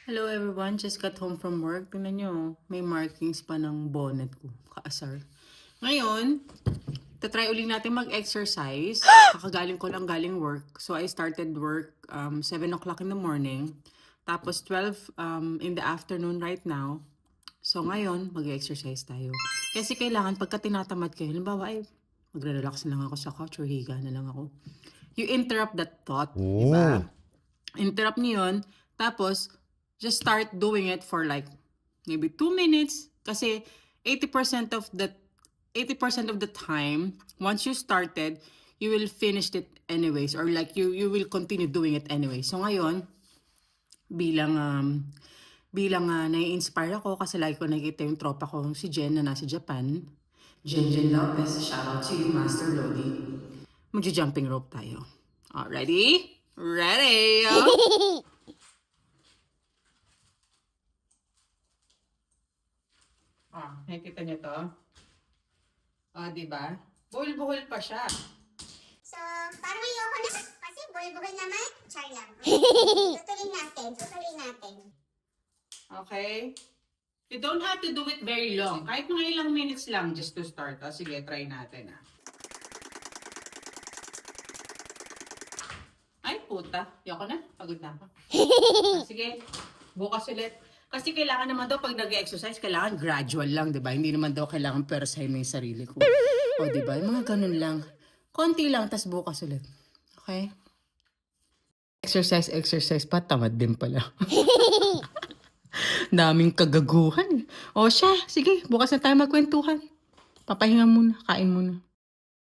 Hello everyone, just got home from work. Tingnan nyo, may markings pa ng bonnet ko. Kaasar. Ngayon, tatry ulit natin mag-exercise. Kakagaling ko lang galing work. So I started work 7 o'clock in the morning. Tapos 12 in the afternoon right now. So ngayon, mag-exercise tayo. Kasi kailangan pagka tinatamad kayo, halimbawa ay magre-relax na lang ako sa couch or higa na lang ako. You interrupt that thought, diba? Interrupt niyo yun. Tapos, just start doing it for like maybe 2 minutes. Kasi 80% of the time, once you started, you will finish it anyways. Or like you will continue doing it anyway. So ngayon, bilang nai-inspire ako kasi lagi ko nakikita yung tropa ko, si Jen na nasa Japan. Jen Lopez, shout out to you, Master Lodi. Magja-jumping rope tayo. Ready? Ready! Nakikita niyo to? Diba? Buhol-buhol pa siya. So, parang ayoko na. Kasi buhay-buhay naman. Char lang. Tutuloy natin. Okay? You don't have to do it very long. Kahit mga ilang minutes lang just to start. Sige, try natin Ay, puta. Ayoko na. Pagod na ako. Sige, bukas ulit. Kasi kailangan naman daw pag nag-exercise, kailangan gradual lang, di ba? Hindi naman daw kailangan persahin mo yung sarili ko. O, di ba? Yung mga ganun lang. Konti lang, tas bukas ulit. Okay? Exercise pa. Tamad din pala. Daming kagaguhan. O siya, sige, bukas na tayo magkwentuhan. Papahinga muna, kain muna.